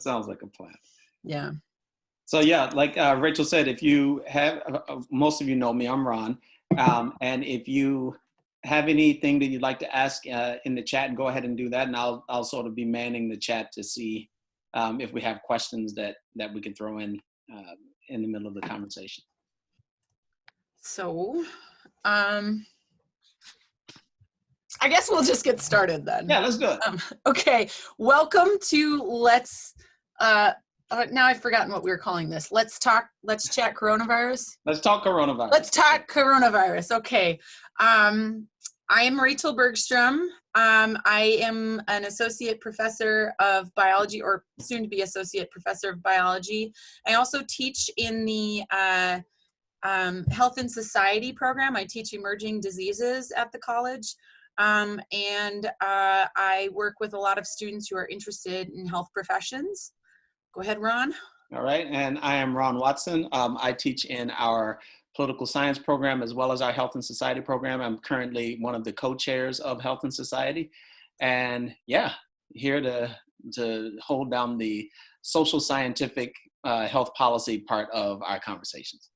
Sounds like a plan. Yeah. So yeah, like Rachel said, if you have, most of you know me, I'm Ron. And if you have anything that you'd like to ask in the chat, go ahead and do that. And I'll sort of be manning the chat to see if we have questions that we can throw in the middle of the conversation. So, I guess we'll just get started then. Yeah, let's do it. Okay, welcome to now I've forgotten what we were calling this. Let's chat coronavirus. Let's talk coronavirus. Let's talk coronavirus. Okay. I am Rachel Bergstrom. I am an associate professor of biology, or soon to be associate professor of biology. I also teach in the Health and Society program. I teach emerging diseases at the college. And I work with a lot of students who are interested in health professions. Go ahead, Ron. All right, and I am Ron Watson. I teach in our political science program as well as our health and society program. I'm currently one of the co-chairs of health and society. And yeah, here to hold down the social scientific health policy part of our conversations.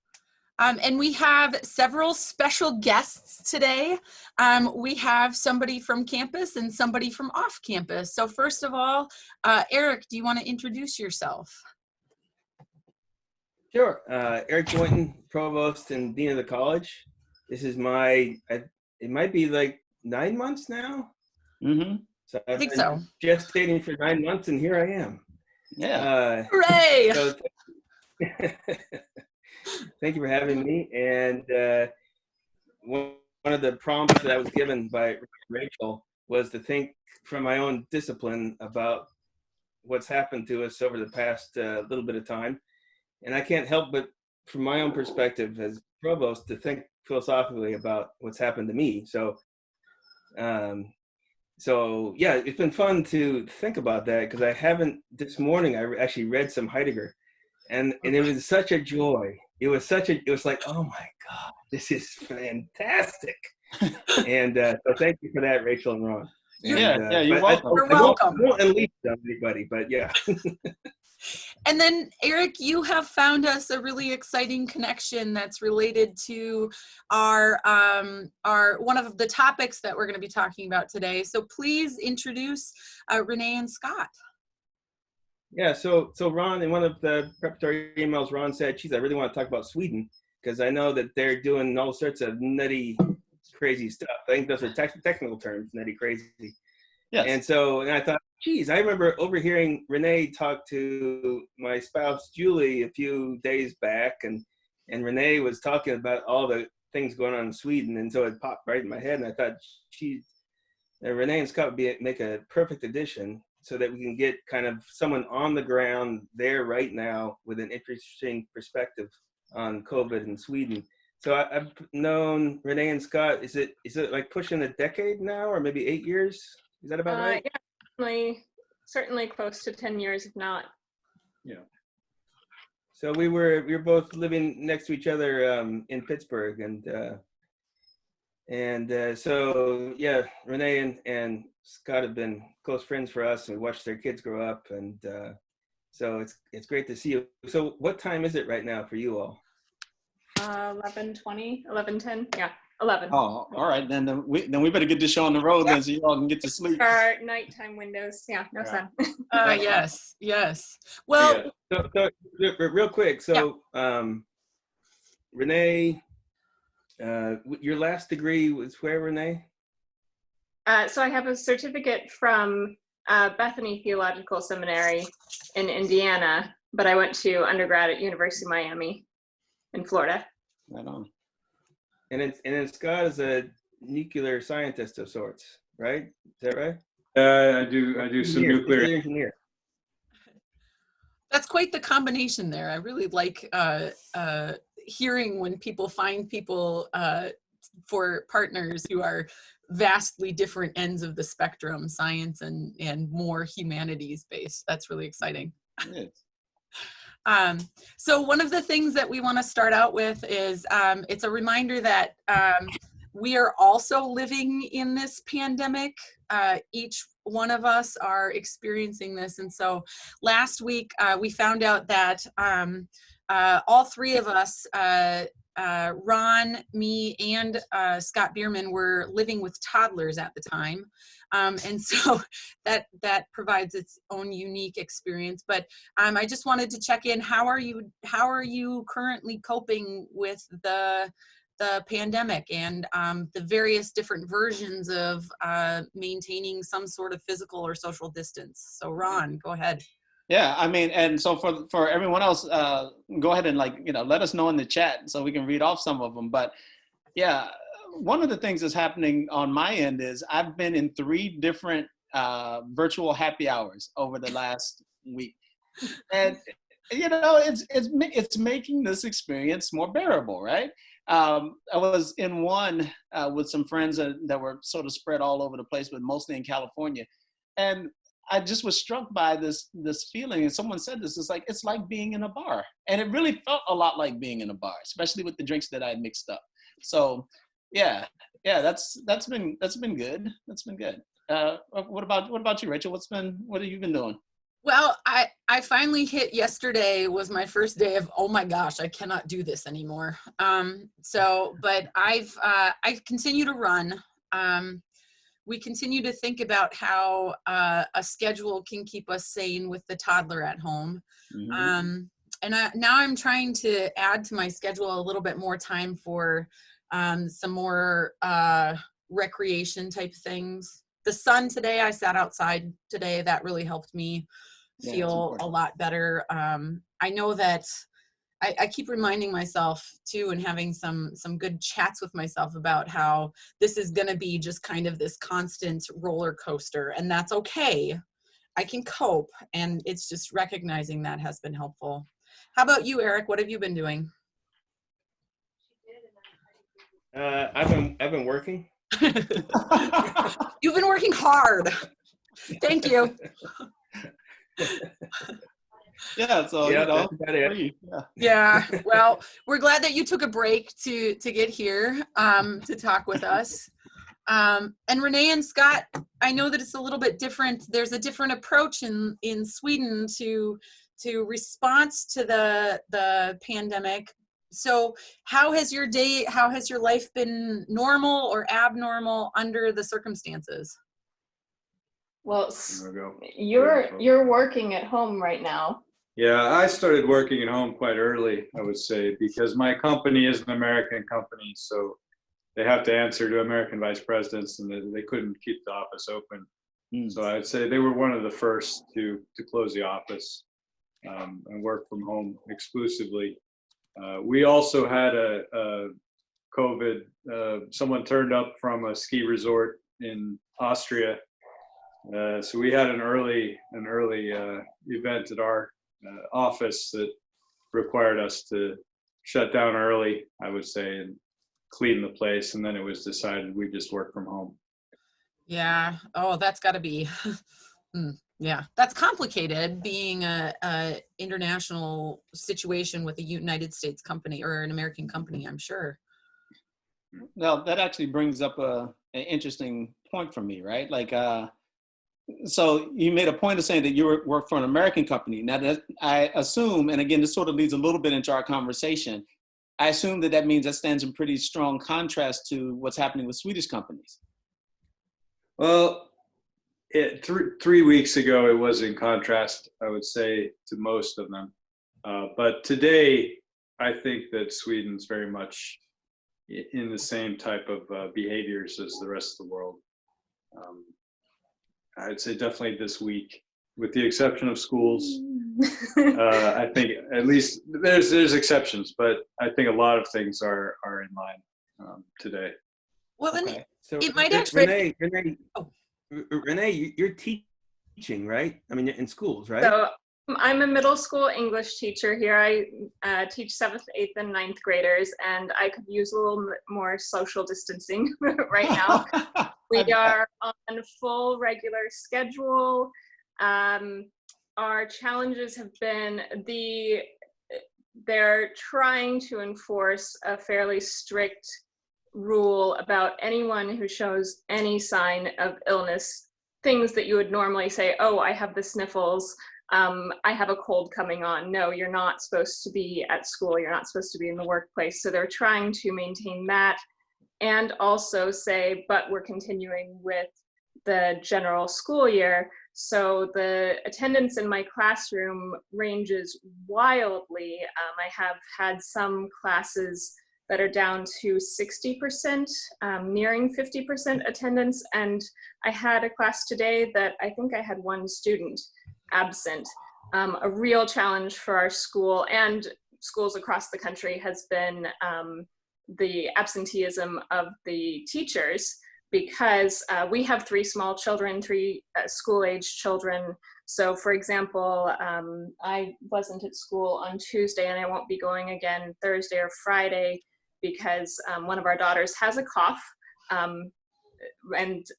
And we have several special guests today. We have somebody from campus and somebody from off campus. So first of all, Eric, do you want to introduce yourself? Sure. Eric Boynton, Provost and Dean of the college. This is it might be like 9 months now. Mm-hmm. So I think so. Gestating for 9 months and here I am. Yeah. Hooray! So thank you for having me. And one of the prompts that I was given by Rachel was to think from my own discipline about what's happened to us over the past little bit of time. And I can't help but, from my own perspective as provost, to think philosophically about what's happened to me. So, yeah, it's been fun to think about that because I haven't. This morning, I actually read some Heidegger, and it was such a joy. It was like, oh my God, this is fantastic. And so thank you for that, Rachel and Ron. Yeah, you're welcome. You're welcome. I won't unleash on anybody, but yeah. And then, Eric, you have found us a really exciting connection that's related to our one of the topics that we're going to be talking about today. So please introduce Renee and Scott. Yeah, so Ron, in one of the preparatory emails, Ron said, geez, I really want to talk about Sweden because I know that they're doing all sorts of nutty, crazy stuff. I think those are technical terms, nutty, crazy. Yes. And I thought, geez, I remember overhearing Renee talk to my spouse, Julie, a few days back, and Renee was talking about all the things going on in Sweden, and so it popped right in my head, and I thought, geez, Renee and Scott would make a perfect addition so that we can get kind of someone on the ground there right now with an interesting perspective on COVID in Sweden. So I've known Renee and Scott, is it like pushing a decade now, or maybe 8 years? Is that about right? Yeah, certainly close to 10 years, if not. Yeah. So we were both living next to each other in Pittsburgh, and so yeah, Renee and Scott have been close friends for us, and we watched their kids grow up, and so it's great to see you. So what time is it right now for you all? 11:20, 11:10, yeah. 11. Oh, all right. Then we better get this show on the road then so you all can get to sleep. Our nighttime windows. Yeah, no sun. Yes. Well, yeah. So real quick. So Renee, your last degree was where, Renee? So I have a certificate from Bethany Theological Seminary in Indiana, but I went to undergrad at University of Miami in Florida. Right on. And then Scott is a nuclear scientist of sorts, right? Is that right? I do some nuclear engineer. That's quite the combination there. I really like hearing when people find people for partners who are vastly different ends of the spectrum, science and more humanities based. That's really exciting. It is. So one of the things that we want to start out with is it's a reminder that we are also living in this pandemic, each us are experiencing this. And so last week we found out that all three of us, Ron, me, and Scott Bierman, were living with toddlers at the time. And so that provides its own unique experience. But I just wanted to check in. How are you currently coping with the pandemic and the various different versions of maintaining some sort of physical or social distance? So Ron, go ahead. Yeah, I mean, and so for everyone else, go ahead and let us know in the chat so we can read off some of them. But yeah, one of the things that's happening on my end is I've been in 3 different virtual happy hours over the last week, and it's making this experience more bearable, right? I was in one with some friends that were sort of spread all over the place, but mostly in California, and I just was struck by this feeling, and someone said this, it's like being in a bar. And it really felt a lot like being in a bar, especially with the drinks that I had mixed up. So yeah, that's been good. That's been good. What about you, Rachel? What have you been doing? Well, I finally hit yesterday was my first day of, oh my gosh, I cannot do this anymore. But I continue to run. We continue to think about how a schedule can keep us sane with the toddler at home. Mm-hmm. Now I'm trying to add to my schedule a little bit more time for some more recreation type things. The sun today, I sat outside today. That really helped me feel a lot better. I know that I keep reminding myself too, and having some good chats with myself about how this is going to be just kind of this constant roller coaster, and that's okay. I can cope, and it's just recognizing that has been helpful. How about you, Eric? What have you been doing? I've been working. You've been working hard. Thank you. Yeah, so that's about it. Yeah. Well, we're glad that you took a break to get here to talk with us. And Renee and Scott, I know that it's a little bit different. There's a different approach in Sweden to response to the pandemic. So how has your life been normal or abnormal under the circumstances? Well, you're working at home right now. Yeah, I started working at home quite early, I would say, because my company is an American company, so they have to answer to American vice presidents, and they couldn't keep the office open. So I'd say they were one of the first to close the office and work from home exclusively. We also had a COVID. Someone turned up from a ski resort in Austria, so we had an early event at our office that required us to shut down early, I would say, and clean the place, and then it was decided we just work from home. Yeah. Oh, that's got to be. Yeah, that's complicated, being a international situation with a United States company or an American company, I'm sure. Well, that actually brings up an interesting point for me, right? So you made a point of saying that you work for an American company. Now, that I assume, and again, this sort of leads a little bit into our conversation, I assume that means that stands in pretty strong contrast to what's happening with Swedish companies. Well, 3 weeks ago, it was in contrast, I would say, to most of them. But today, I think that Sweden's very much in the same type of behaviors as the rest of the world. I'd say definitely this week, with the exception of schools. I think at least there's exceptions, but I think a lot of things are in line today. Well, then Okay. So it might actually. Renee, you're teaching, right? I mean, in schools, right? So I'm a middle school English teacher here. I teach 7th, 8th, and 9th graders, and I could use a little bit more social distancing right now. We are on full regular schedule. Our challenges have been they're trying to enforce a fairly strict rule about anyone who shows any sign of illness things that you would normally say, oh, I have the sniffles, I have a cold coming on. No, you're not supposed to be at school. You're not supposed to be in the workplace. So they're trying to maintain that and also say, but we're continuing with the general school year. So the attendance in my classroom ranges wildly. I have had some classes that are down to 60%, nearing 50% attendance. And I had a class today that I think I had one student absent. A real challenge for our school and schools across the country has been the absenteeism of the teachers, because we have 3 small children, 3 school-age children. So for example, I wasn't at school on Tuesday and I won't be going again Thursday or Friday because one of our daughters has a cough. And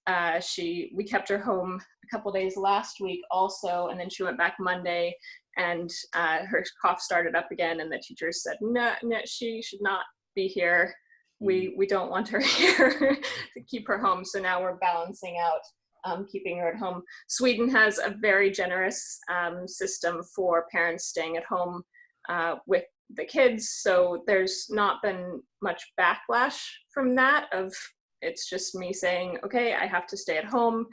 we kept her home a couple days last week also, and then she went back Monday and her cough started up again, and the teacher said, no, she should not be here. We don't want her here to keep her home. So now we're balancing out keeping her at home. Sweden has a very generous system for parents staying at home with the kids. So there's not been much backlash from that. It's just me saying, okay, I have to stay at home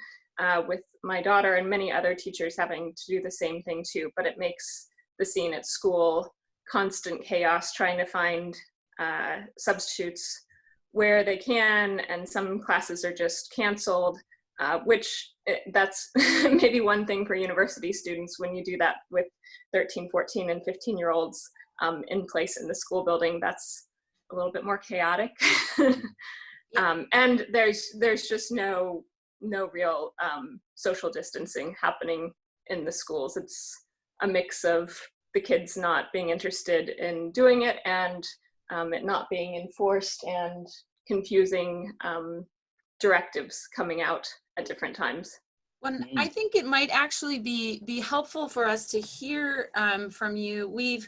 with my daughter, and many other teachers having to do the same thing too. But it makes the scene at school constant chaos, trying to find substitutes where they can, and some classes are just canceled, that's maybe one thing for university students when you do that with 13, 14, and 15-year-olds in place in the school building. That's a little bit more chaotic. And there's just no real social distancing happening in the schools. It's a mix of the kids not being interested in doing it and it not being enforced, and confusing directives coming out at different times. Well, I think it might actually be helpful for us to hear from you. We've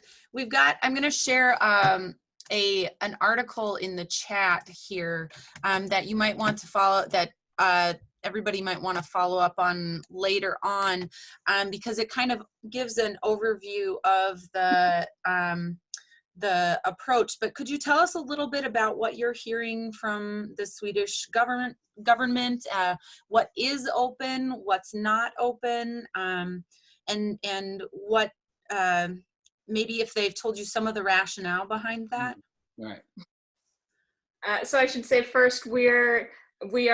got, I'm going to share an article in the chat here that you might want to follow, that everybody might want to follow up on later on, because it kind of gives an overview of the approach. But could you tell us a little bit about what you're hearing from the Swedish government, what is open, what's not open, and what maybe if they've told you some of the rationale behind that? Right. So I should say first, we are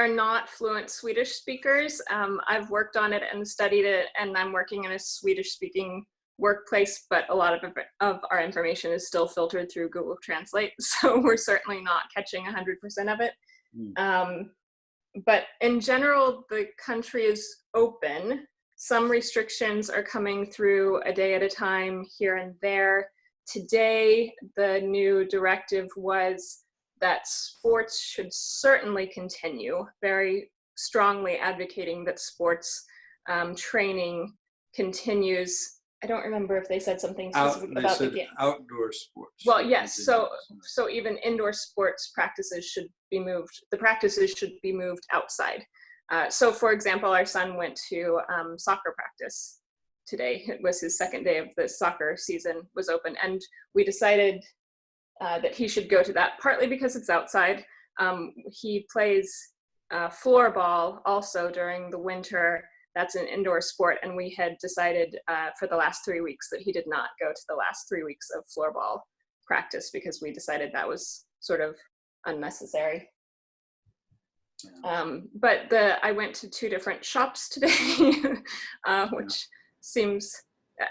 not fluent Swedish speakers. I've worked on it and studied it, and I'm working in a Swedish speaking workplace, but a lot of our information is still filtered through Google Translate. So we're certainly not catching 100% of it. But in general, the country is open. Some restrictions are coming through a day at a time here and there. Today, the new directive was that sports should certainly continue, very strongly advocating that sports training continues. I don't remember if they said something specific about the game. Outdoor sports. Well, yes. So even indoor sports practices should be moved. The practices should be moved outside. So for example, our son went to soccer practice today. It was his second day of the soccer season was open, and we decided that he should go to that, partly because it's outside. He plays floorball also during the winter. That's an indoor sport, and we had decided for the last 3 weeks that he did not go to the last 3 weeks of floorball practice because we decided that was sort of unnecessary. But I went to 2 different shops today, which seems,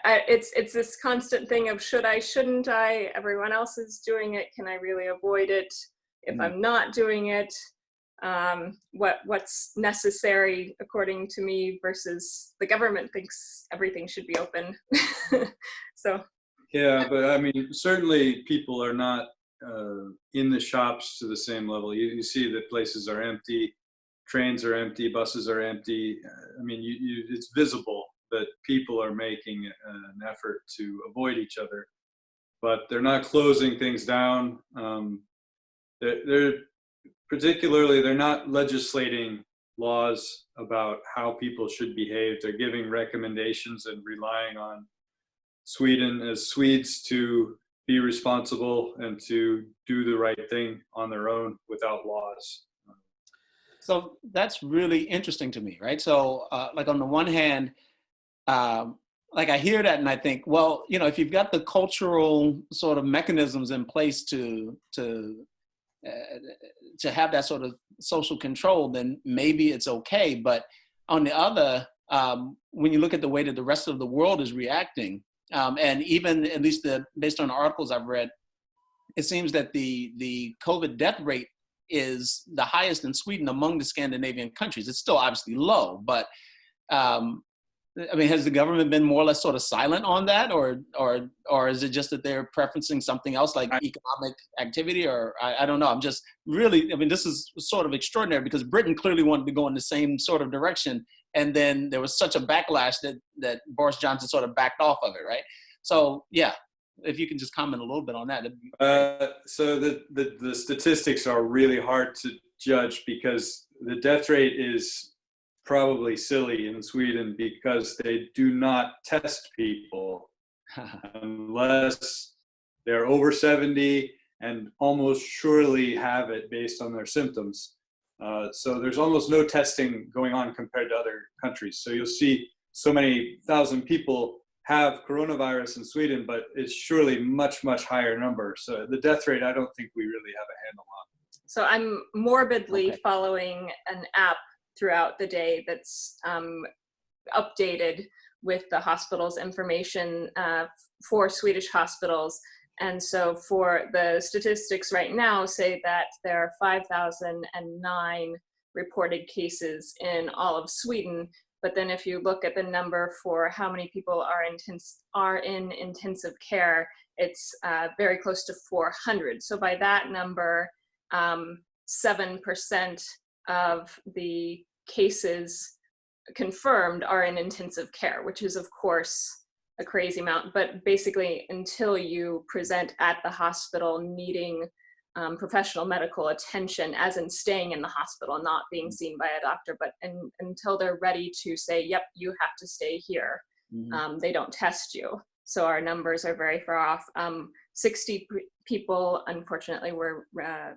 it's this constant thing of should I, shouldn't I, everyone else is doing it, can I really avoid it if I'm not doing it? What's necessary according to me versus the government thinks everything should be open. So yeah, but I mean, certainly people are not in the shops to the same level. You see that places are empty, trains are empty, buses are empty. I mean, it's visible that people are making an effort to avoid each other, but they're not closing things down. Particularly, they're not legislating laws about how people should behave. They're giving recommendations and relying on Sweden as Swedes to be responsible and to do the right thing on their own without laws. So that's really interesting to me, right? So like on the one hand, like I hear that and I think, well, you know, if you've got the cultural sort of mechanisms in place to have that sort of social control, then maybe it's okay. But on the other, when you look at the way that the rest of the world is reacting, and even at least based on the articles I've read, it seems that the COVID death rate is the highest in Sweden among the Scandinavian countries. It's still obviously low, but I mean, has the government been more or less sort of silent on that, or is it just that they're preferencing something else like economic activity, or I don't know. I'm just really, I mean, this is sort of extraordinary because Britain clearly wanted to go in the same sort of direction, and then there was such a backlash that Boris Johnson sort of backed off of it, right? So yeah, if you can just comment a little bit on that. So the statistics are really hard to judge because the death rate is probably silly in Sweden because they do not test people unless they're over 70 and almost surely have it based on their symptoms. So there's almost no testing going on compared to other countries. So you'll see so many thousand people have coronavirus in Sweden, but it's surely much, much higher number. So the death rate, I don't think we really have a handle on. So I'm morbidly following an app throughout the day that's updated with the hospital's information for Swedish hospitals. And so for the statistics right now say that there are 5,009 reported cases in all of Sweden. But then if you look at the number for how many people are in intensive care, it's very close to 400. So by that number, 7% of the cases confirmed are in intensive care, which is of course a crazy amount. But basically, until you present at the hospital needing professional medical attention, as in staying in the hospital, not being seen by a doctor, but until they're ready to say, yep, you have to stay here, they don't test you. So our numbers are very far off. 60 people, unfortunately, were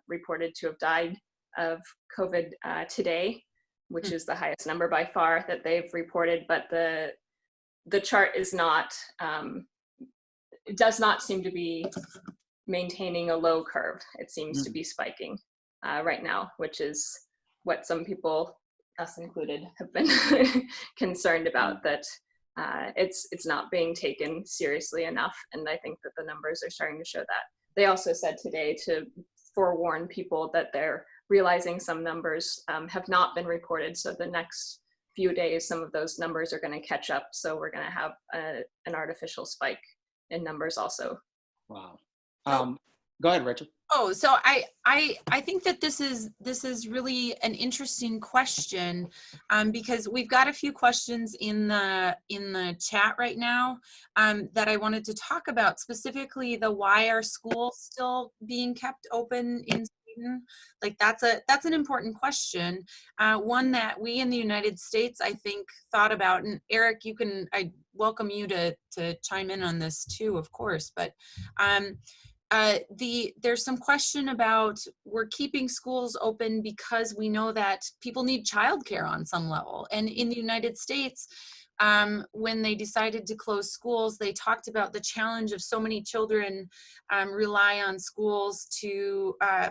reported to have died of COVID today, which is the highest number by far that they've reported. But the chart is not, it does not seem to be maintaining a low curve. It seems to be spiking right now, which is what some people, us included, have been concerned about, that it's not being taken seriously enough. And I think that the numbers are starting to show that. They also said today to forewarn people that they're realizing some numbers have not been reported. So the next few days, some of those numbers are going to catch up. So we're going to have an artificial spike in numbers also. Wow. Go ahead, Rachel. Oh, so I think that this is really an interesting question, because we've got a few questions in the chat right now that I wanted to talk about, specifically the why are schools still being kept open in Sweden? Like that's an important question, one that we in the United States, I think, thought about. And Eric, I welcome you to chime in on this too, of course, but there's some question about we're keeping schools open because we know that people need childcare on some level. And in the United States, when they decided to close schools, they talked about the challenge of so many children rely on schools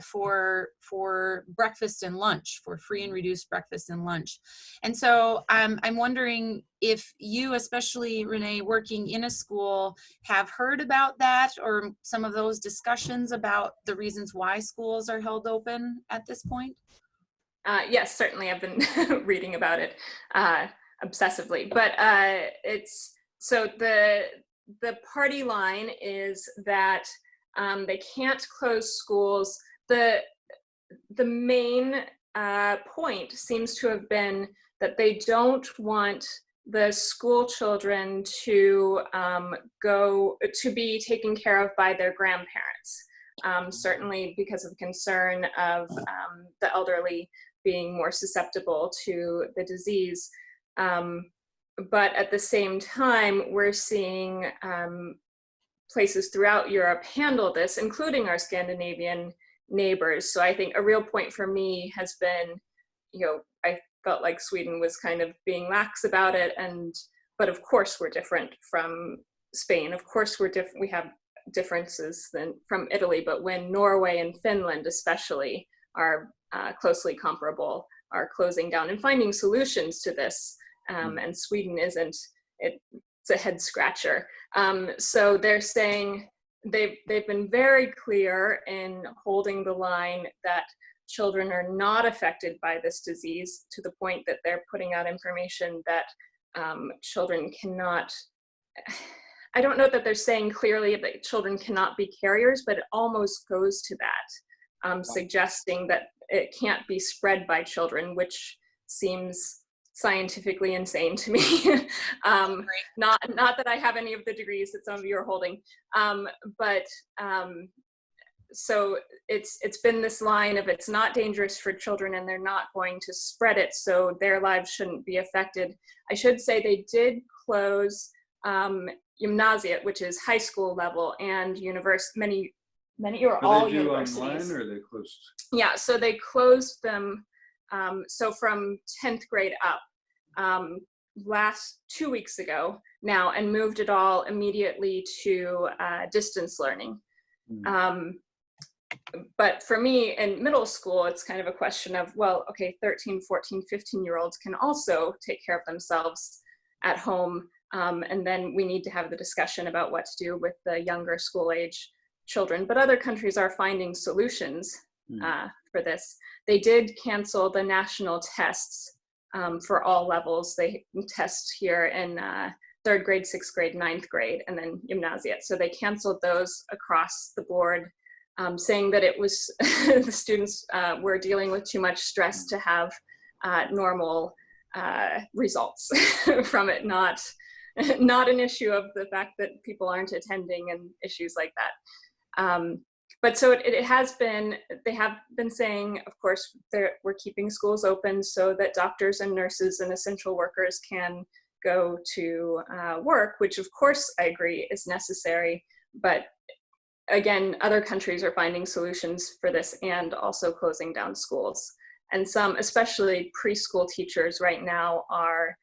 for breakfast and lunch, for free and reduced breakfast and lunch. And so I'm wondering if you, especially Renee, working in a school, have heard about that, or some of those discussions about the reasons why schools are held open at this point? Yes, certainly I've been reading about it obsessively, but it's so the party line is that they can't close schools. The main point seems to have been that they don't want the school children to be taken care of by their grandparents, certainly because of concern of the elderly. being more susceptible to the disease. But at the same time, we're seeing places throughout Europe handle this, including our Scandinavian neighbors. So I think a real point for me has been, I felt like Sweden was kind of being lax about it, but of course we're different from Spain. Of course we have differences from Italy, but when Norway and Finland especially are closely comparable, are closing down and finding solutions to this, and Sweden isn't, it's a head scratcher. So they're saying they've been very clear in holding the line that children are not affected by this disease, to the point that they're putting out information that children cannot, I don't know that they're saying clearly that children cannot be carriers, but it almost goes to that, suggesting that it can't be spread by children, which seems scientifically insane to me. Not that I have any of the degrees that some of you are holding, but so it's been this line of it's not dangerous for children and they're not going to spread it, so their lives shouldn't be affected. I should say they did close gymnasiet, which is high school level, and university, many or all universities. Online, or they closed? Yeah, so they closed them. So from 10th grade up, last 2 weeks ago now, and moved it all immediately to distance learning. But for me in middle school, it's kind of a question of, well, okay, 13, 14, 15-year-olds can also take care of themselves at home. And then we need to have the discussion about what to do with the younger school age children. But other countries are finding solutions for this. They did cancel the national tests for all levels. They test here in 3rd grade, 6th grade, 9th grade, and then gymnasiet. So they canceled those across the board, saying that it was the students were dealing with too much stress to have normal results from it, not an issue of the fact that people aren't attending and issues like that. But so it has been, they have been saying, of course, we're keeping schools open so that doctors and nurses and essential workers can go to work, which of course I agree is necessary. But again, other countries are finding solutions for this and also closing down schools. And some, especially preschool teachers right now, are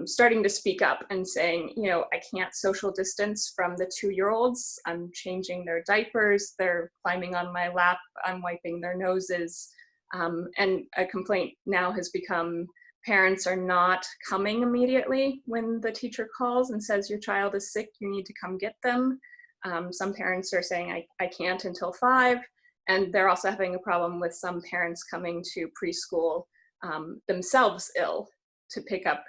starting to speak up and saying, I can't social distance from the 2-year-olds. I'm changing their diapers. They're climbing on my lap. I'm wiping their noses. And a complaint now has become parents are not coming immediately when the teacher calls and says your child is sick, you need to come get them. Some parents are saying, I can't until 5. And they're also having a problem with some parents coming to preschool themselves ill to pick up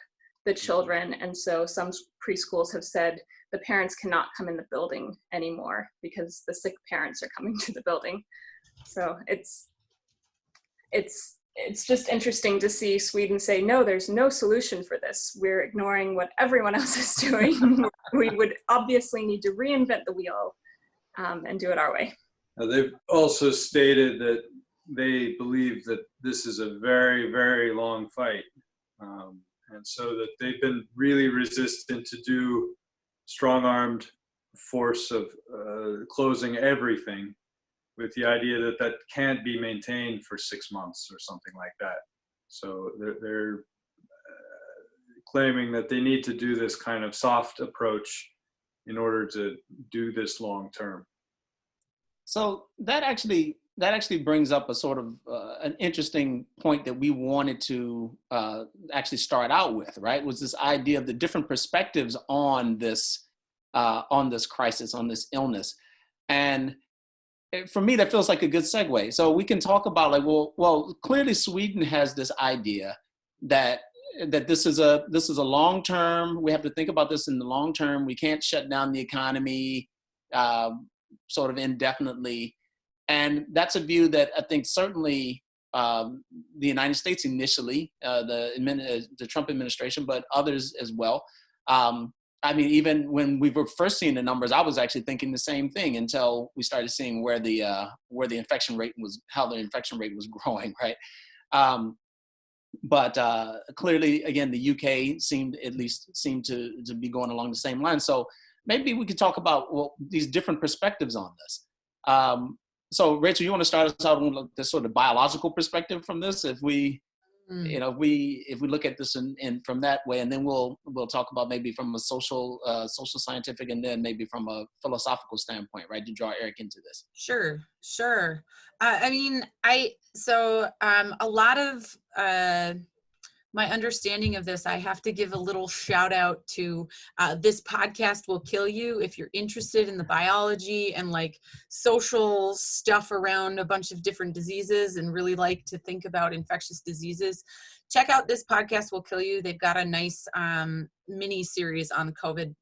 the children. And so some preschools have said the parents cannot come in the building anymore because the sick parents are coming to the building. So it's just interesting to see Sweden say, no, there's no solution for this. We're ignoring what everyone else is doing. We would obviously need to reinvent the wheel and do it our way. Now, they've also stated that they believe that this is a very, very long fight. And so that they've been really resistant to do strong-armed force of closing everything, with the idea that that can't be maintained for 6 months or something like that. So they're claiming that they need to do this kind of soft approach in order to do this long term. So that actually brings up a sort of an interesting point that we wanted to actually start out with, right? Was this idea of the different perspectives on this crisis, on this illness. And for me, that feels like a good segue. So we can talk about like, well, clearly Sweden has this idea that this is a long term. We have to think about this in the long term. We can't shut down the economy sort of indefinitely. And that's a view that I think certainly the United States initially, the Trump administration, but others as well. I mean, even when we were first seeing the numbers, I was actually thinking the same thing until we started seeing how the infection rate was growing, right? But clearly, again, the UK seemed to be going along the same line. So maybe we could talk about these different perspectives on this. So Rachel, you want to start us out on this sort of biological perspective from this? If we look at this in from that way, and then we'll talk about maybe from a social scientific, and then maybe from a philosophical standpoint, right? To draw Eric into this. Sure. I mean, a lot of my understanding of this, I have to give a little shout out to This Podcast Will Kill You. If you're interested in the biology and like social stuff around a bunch of different diseases and really like to think about infectious diseases, check out This Podcast Will Kill You. They've got a nice mini series on COVID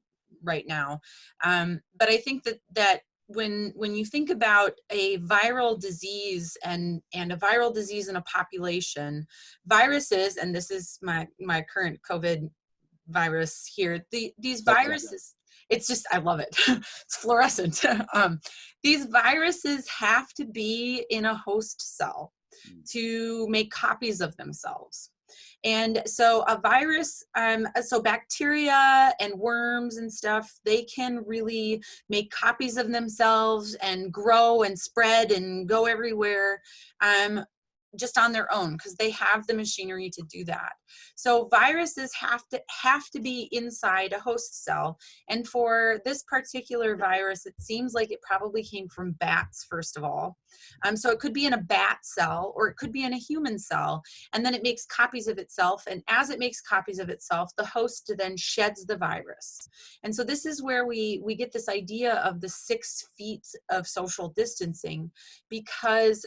right now. But I think that when you think about a viral disease and a viral disease in a population, viruses, and this is my current COVID virus here, these viruses, it's just, I love it. It's fluorescent. These viruses have to be in a host cell to make copies of themselves. And so a virus, so bacteria and worms and stuff, they can really make copies of themselves and grow and spread and go everywhere just on their own, because they have the machinery to do that. So viruses have to be inside a host cell. And for this particular virus, it seems like it probably came from bats, first of all. So it could be in a bat cell, or it could be in a human cell, and then it makes copies of itself. And as it makes copies of itself, the host then sheds the virus. And so this is where we get this idea of the 6 feet of social distancing, because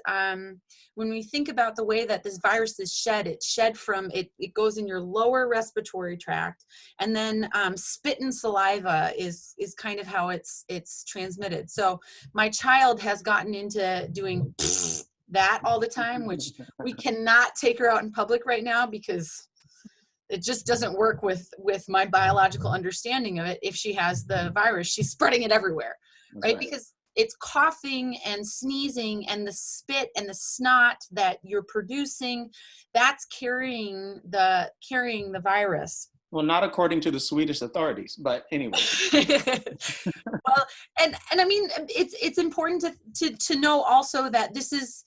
when we think about the way that this virus is shed, it's shed from, it goes in your lower respiratory tract, and then spit and saliva is kind of how it's transmitted. So my child has gotten into doing that all the time, which we cannot take her out in public right now because it just doesn't work with my biological understanding of it. If she has the virus, she's spreading it everywhere, right? Because it's coughing and sneezing, and the spit and the snot that you're producing, that's carrying the virus. Well, not according to the Swedish authorities, but anyway. Well, and I mean, it's important to know also that this is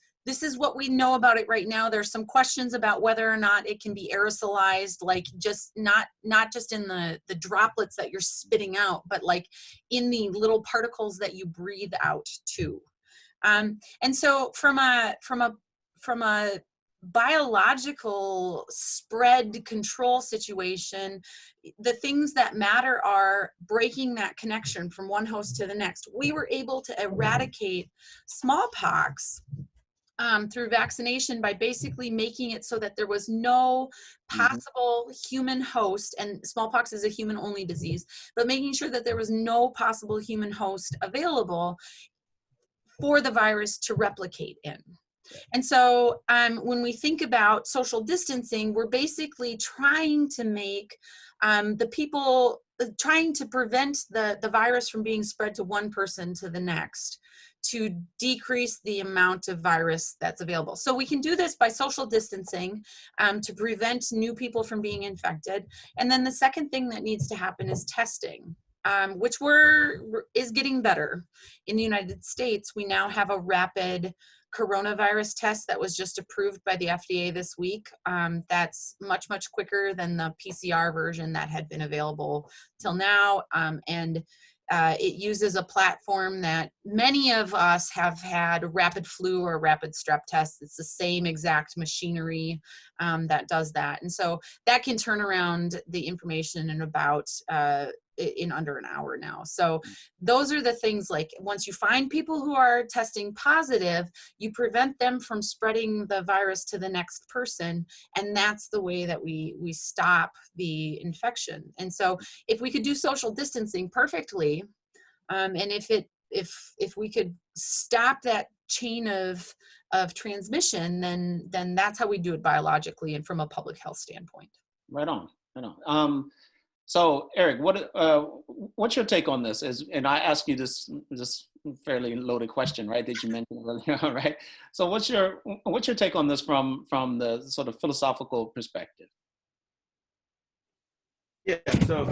what we know about it right now. There's some questions about whether or not it can be aerosolized, like just not just in the droplets that you're spitting out, but like in the little particles that you breathe out too. And so from a biological spread control situation, the things that matter are breaking that connection from one host to the next. We were able to eradicate smallpox through vaccination by basically making it so that there was no possible human host, and smallpox is a human-only disease, but making sure that there was no possible human host available for the virus to replicate in. And so when we think about social distancing, we're basically trying to make trying to prevent the virus from being spread to one person to the next, to decrease the amount of virus that's available. So we can do this by social distancing to prevent new people from being infected. And then the second thing that needs to happen is testing, which is getting better. In the United States, we now have a rapid coronavirus test that was just approved by the FDA this week. That's much, much quicker than the PCR version that had been available till now. And it uses a platform that many of us have had rapid flu or rapid strep tests. It's the same exact machinery that does that. And so that can turn around the information in under an hour now. So those are the things, like once you find people who are testing positive, you prevent them from spreading the virus to the next person. And that's the way that we stop the infection. And so if we could do social distancing perfectly, and if we could stop that chain of transmission, then that's how we do it biologically and from a public health standpoint. Right on. So, Eric, what's your take on this? And I asked you this fairly loaded question, right? That you mentioned earlier, right? So, what's your take on this from the sort of philosophical perspective? Yeah. So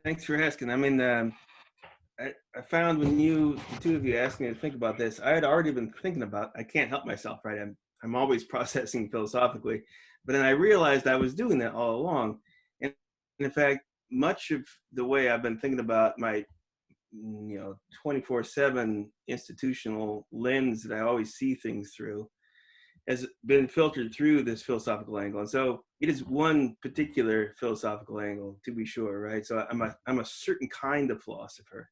thanks for asking. I mean, I found when the two of you asked me to think about this, I had already been thinking about. I can't help myself, right? I'm always processing philosophically, but then I realized I was doing that all along, and in fact, much of the way I've been thinking about my 24/7 institutional lens that I always see things through has been filtered through this philosophical angle. And so it is one particular philosophical angle, to be sure, right? So I'm a certain kind of philosopher.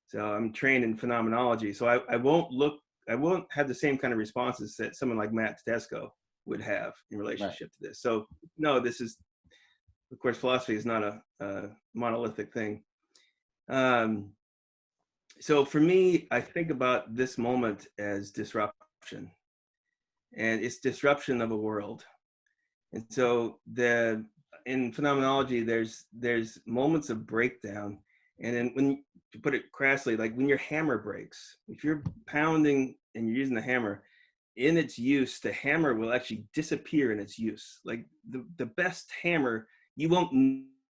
So I'm trained in phenomenology. So I won't have the same kind of responses that someone like Matt Tedesco would have in relationship to this. So no, this is, of course, philosophy is not a monolithic thing. So for me, I think about this moment as disruption, and it's disruption of a world. And so in phenomenology, there's moments of breakdown. And then when, to put it crassly, like when your hammer breaks, if you're pounding and you're using the hammer, in its use, the hammer will actually disappear in its use. Like the best hammer, you won't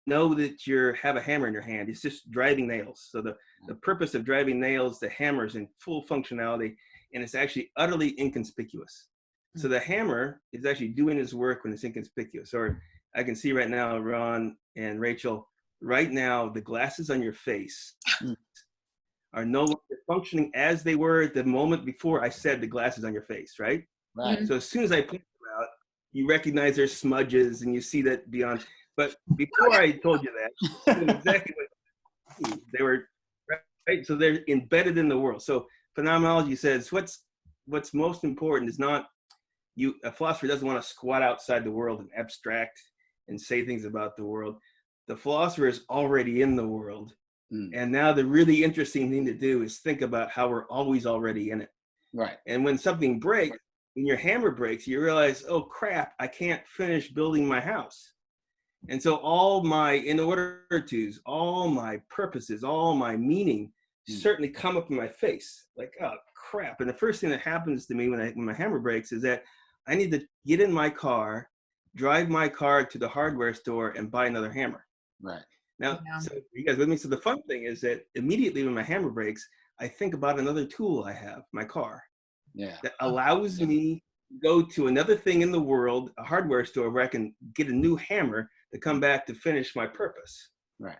know that you have a hammer in your hand. It's just driving nails. So the purpose of driving nails, the hammer is in full functionality, and it's actually utterly inconspicuous. So the hammer is actually doing its work when it's inconspicuous. Or I can see right now, Ron and Rachel, right now, the glasses on your face are no longer functioning as they were the moment before I said the glasses on your face, right? Right. So as soon as I point them out, you recognize there's smudges and you see that beyond. But before I told you that, you knew exactly what they were, right? So they're embedded in the world. So phenomenology says what's most important is not a philosopher doesn't want to squat outside the world and abstract and say things about the world. The philosopher is already in the world. And now the really interesting thing to do is think about how we're always already in it. Right. And when something breaks, when your hammer breaks, you realize, oh crap, I can't finish building my house. And so all my in order tos, all my purposes, all my meaning certainly come up in my face. Like, oh crap. And the first thing that happens to me when my hammer breaks is that I need to get in my car, drive my car to the hardware store and buy another hammer. Right. Now, so you guys with me? So the fun thing is that immediately when my hammer breaks, I think about another tool I have, my car. Yeah. That allows me to go to another thing in the world, a hardware store where I can get a new hammer to come back to finish my purpose. Right.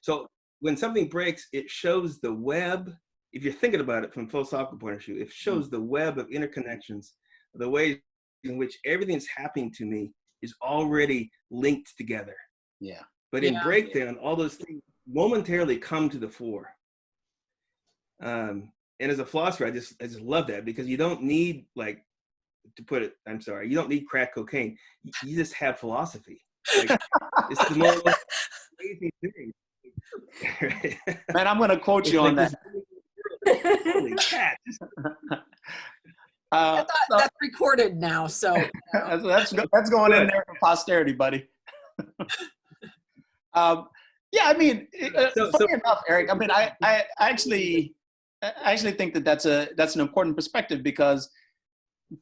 So when something breaks, it shows the web. If you're thinking about it from a philosophical point of view, it shows the web of interconnections, the ways in which everything that's happening to me is already linked together. Yeah. But in breakdown, all those things momentarily come to the fore. And as a philosopher, I just love that, because you don't need, like, to put it, I'm sorry, you don't need crack cocaine. You just have philosophy. Like, it's the most amazing thing. Man, I'm going to quote you on that. Holy cat. That's recorded now, so that's going in there for posterity, buddy. Yeah, I mean, funny enough, Eric. I mean, I actually think that's an important perspective, because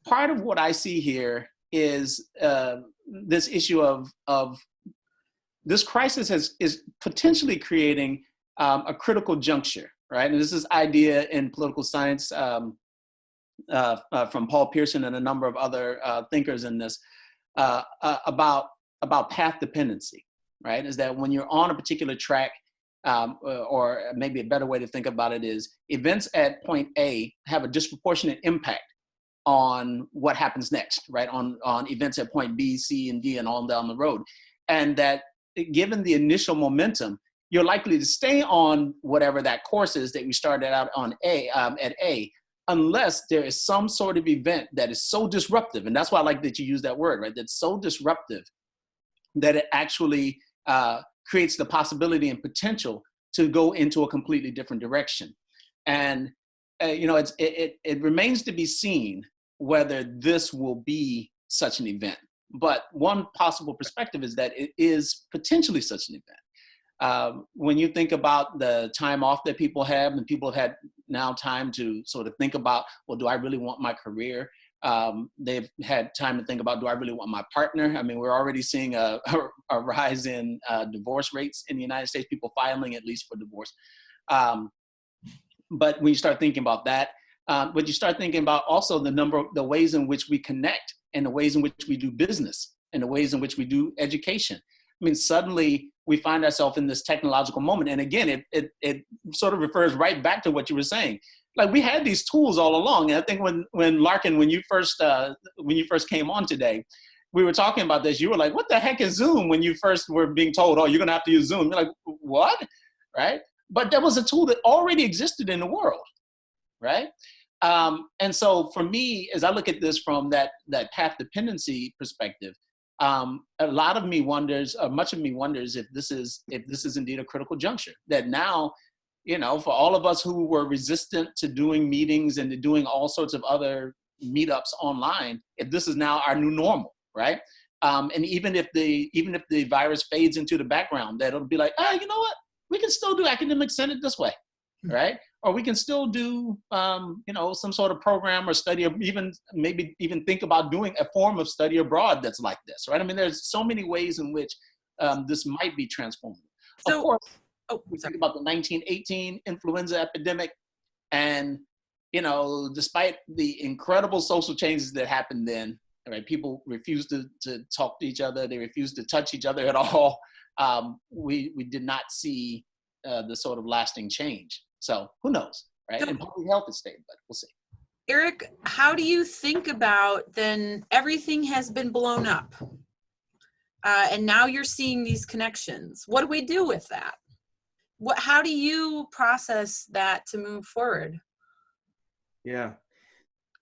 part of what I see here is this issue of this crisis is potentially creating a critical juncture, right? And this is idea in political science from Paul Pearson and a number of other thinkers in this about path dependency. Right, is that when you're on a particular track, or maybe a better way to think about it is events at point A have a disproportionate impact on what happens next, right? On events at point B, C, and D, and on down the road. And that given the initial momentum, you're likely to stay on whatever that course is that we started out on at A, unless there is some sort of event that is so disruptive. And that's why I like that you use that word, right? That's so disruptive that it actually creates the possibility and potential to go into a completely different direction. And it remains to be seen whether this will be such an event. But one possible perspective is that it is potentially such an event. When you think about the time off that people have, and people have had now time to sort of think about, well, do I really want my career? They've had time to think about, do I really want my partner? I mean, we're already seeing a rise in divorce rates in the United States, people filing at least for divorce. But when you start thinking about that, but you start thinking about also the ways in which we connect, and the ways in which we do business, and the ways in which we do education. I mean, suddenly we find ourselves in this technological moment. And again, it sort of refers right back to what you were saying. Like, we had these tools all along. And I think when Larkin, when you first came on today, we were talking about this. You were like, what the heck is Zoom? When you first were being told, oh, you're going to have to use Zoom. You're like, what? Right? But that was a tool that already existed in the world. Right? And so for me, as I look at this from that path dependency perspective, a lot of me wonders, much of me wonders if this is indeed a critical juncture. That now, you know, for all of us who were resistant to doing meetings and to doing all sorts of other meetups online, if this is now our new normal, right? And even if the virus fades into the background, that it'll be like, you know what? We can still do academic senate this way, right? Or we can still do, you know, some sort of program or study, or maybe even think about doing a form of study abroad that's like this, right? I mean, there's so many ways in which this might be transformative. So, of course, we sorry. think about the 1918 influenza epidemic, and, you know, despite the incredible social changes that happened then, right? People refused to talk to each other. They refused to touch each other at all. We did not see the sort of lasting change. So who knows, right? And public health is staying, but we'll see. Eric, how do you think about then everything has been blown up, and now you're seeing these connections? What do we do with that? How do you process that to move forward? Yeah.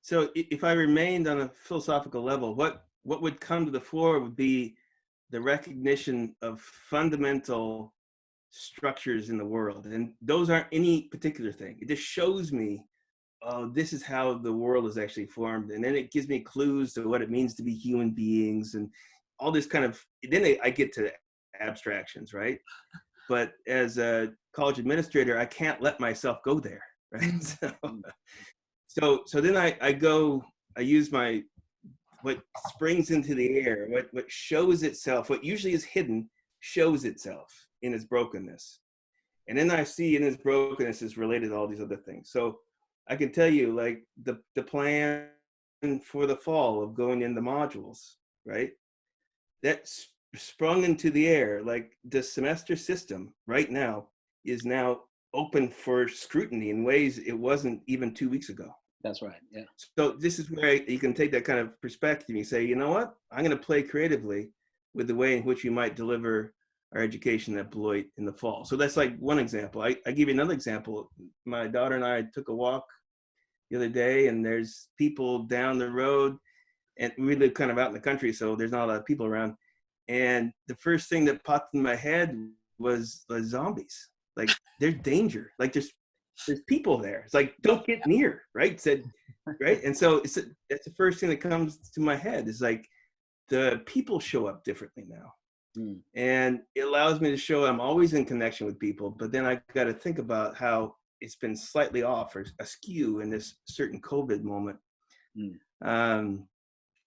So if I remained on a philosophical level, what would come to the fore would be the recognition of fundamental structures in the world. And those aren't any particular thing. It just shows me, oh, this is how the world is actually formed. And then it gives me clues to what it means to be human beings and all this kind of, then I get to abstractions, right? But as a college administrator, I can't let myself go there, right? So then I use what springs into the air, what shows itself, what usually is hidden, shows itself in its brokenness. And then I see in its brokenness is related to all these other things. So I can tell you, like, the plan for the fall of going into modules, right? That's sprung into the air. Like, the semester system right now is now open for scrutiny in ways it wasn't even 2 weeks ago. That's right, yeah. So this is where you can take that kind of perspective and you say, you know what? I'm going to play creatively with the way in which we might deliver our education at Beloit in the fall. So that's like one example. I give you another example. My daughter and I took a walk the other day, and there's people down the road, and we live kind of out in the country, so there's not a lot of people around. And the first thing that popped in my head was the zombies. Like, there's danger. Like, there's people there. It's like, don't get near, right? Said, right? And so that's the first thing that comes to my head is like, the people show up differently now. And it allows me to show I'm always in connection with people, but then I got to think about how it's been slightly off or askew in this certain COVID moment.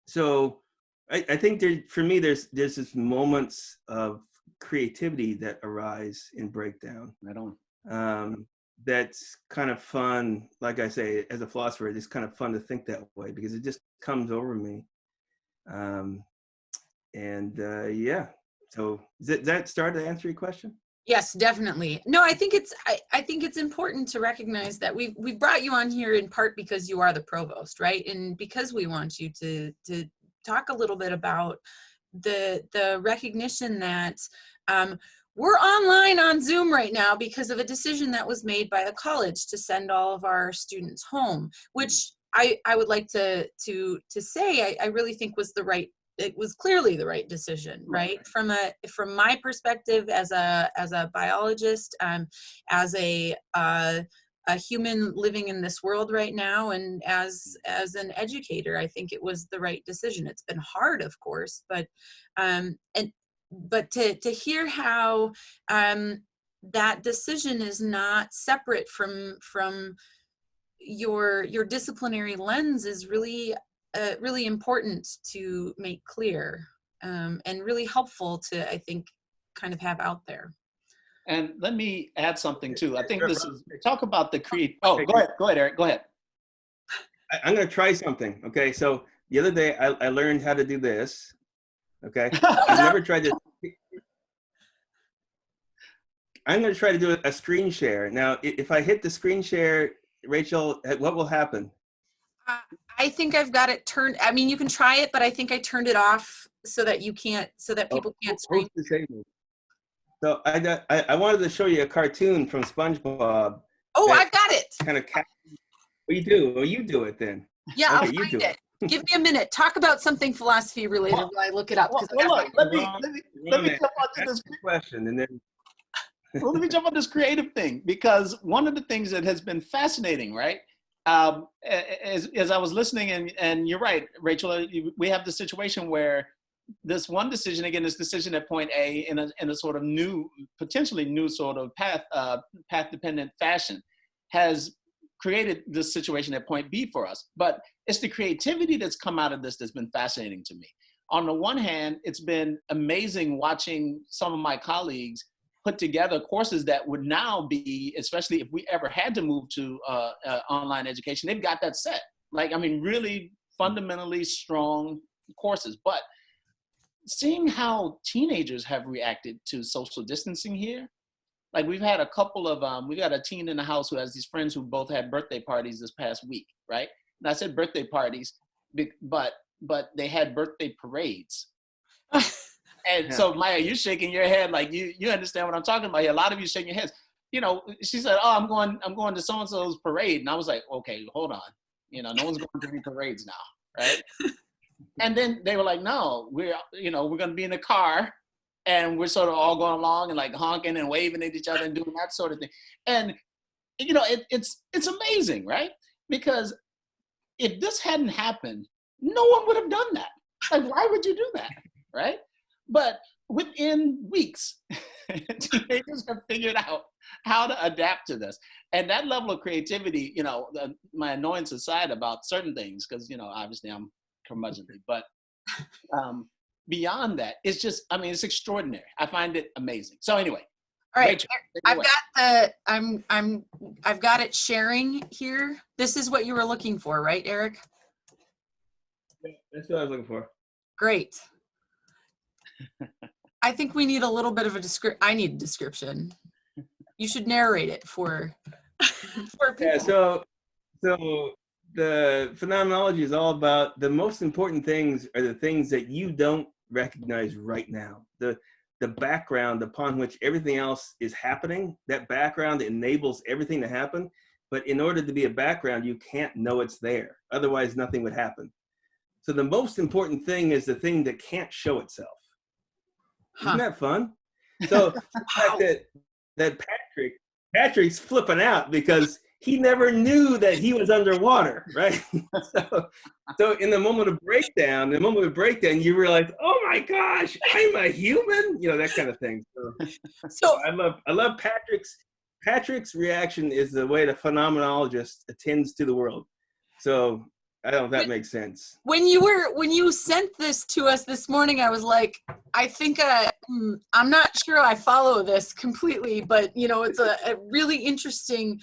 So I think for me, there's this moments of creativity that arise in breakdown. Right on. That's kind of fun. Like I say, as a philosopher, it's kind of fun to think that way because it just comes over me. Yeah. So does that start to answer your question? Yes, definitely. No, I think it's important to recognize that we brought you on here in part because you are the provost, right? And because we want you to talk a little bit about the recognition that we're online on Zoom right now because of a decision that was made by the college to send all of our students home, which I would like to say I really think was it was clearly the right decision, right? From my perspective as a biologist, as a human living in this world right now, and as an educator, I think it was the right decision. It's been hard, of course, but and but to hear how that decision is not separate from your disciplinary lens is really really important to make clear, and really helpful to, I think, kind of have out there. And let me add something too. I think this is, talk about the create. Oh, go ahead, Eric, go ahead. I'm going to try something. Okay. So the other day I learned how to do this. Okay. I've never tried this. I'm going to try to do a screen share. Now, if I hit the screen share, Rachel, what will happen? I think I've got it turned. I mean, you can try it, but I think I turned it off so that you can't, so that people can't screen. So I wanted to show you a cartoon from SpongeBob. Oh, I've got it. Kind of. What you do? Well, you do it then. Yeah, okay, I'll find it. Give me a minute. Talk about something philosophy related while I look it up. Well, look, let me jump onto this question, and then. Well, let me jump on this creative thing, because one of the things that has been fascinating, right? As I was listening, and you're right, Rachel, we have the situation where this one decision, again, this decision at point A in a sort of new, potentially new sort of path-dependent fashion has created this situation at point B for us. But it's the creativity that's come out of this that's been fascinating to me. On the one hand, it's been amazing watching some of my colleagues put together courses that would now be, especially if we ever had to move to online education, they've got that set. Like, I mean, really fundamentally strong courses. But seeing how teenagers have reacted to social distancing here, like we've had a couple of, we got a teen in the house who has these friends who both had birthday parties this past week, right? And I said birthday parties, but they had birthday parades. And so, Maya, you're shaking your head like you understand what I'm talking about here. A lot of you shaking your heads. You know, she said, "Oh, I'm going to so and so's parade," and I was like, "Okay, hold on. You know, no one's going to any parades now, right?" And then they were like, "No, we're going to be in the car, and we're sort of all going along and like honking and waving at each other and doing that sort of thing." And you know, it's amazing, right? Because if this hadn't happened, no one would have done that. Like, why would you do that, right? But within weeks, teenagers have figured out how to adapt to this. And that level of creativity, you know, my annoyance aside about certain things, because, you know, obviously I'm curmudgeonly, but beyond that, it's just, I mean, it's extraordinary. I find it amazing. So anyway. All right, Rachel, I've got it sharing here. This is what you were looking for, right, Eric? Yeah, that's what I was looking for. Great. I think we need a little bit of a I need a description. You should narrate it for people. Yeah, so the phenomenology is all about the most important things are the things that you don't recognize right now. The background upon which everything else is happening, that background enables everything to happen. But in order to be a background, you can't know it's there. Otherwise, nothing would happen. So the most important thing is the thing that can't show itself. Isn't that fun? So the fact that Patrick's flipping out because he never knew that he was underwater, right? so in the moment of breakdown, you realize, oh my gosh, I'm a human, you know, that kind of thing. So I love Patrick's reaction is the way the phenomenologist attends to the world. So I don't know if that makes sense. When you sent this to us this morning, I was like, I think I'm not sure I follow this completely, but you know, it's a really interesting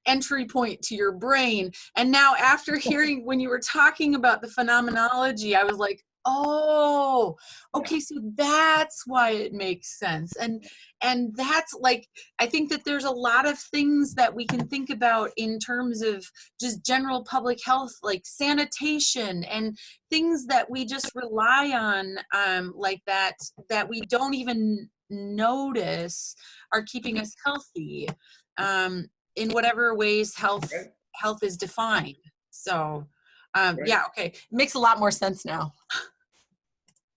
entry point to your brain. And now after hearing when you were talking about the phenomenology, I was like, oh, okay, so that's why it makes sense. And that's like, I think that there's a lot of things that we can think about in terms of just general public health, like sanitation and things that we just rely on like that we don't even notice are keeping us healthy in whatever ways health is defined. So yeah, okay, it makes a lot more sense now.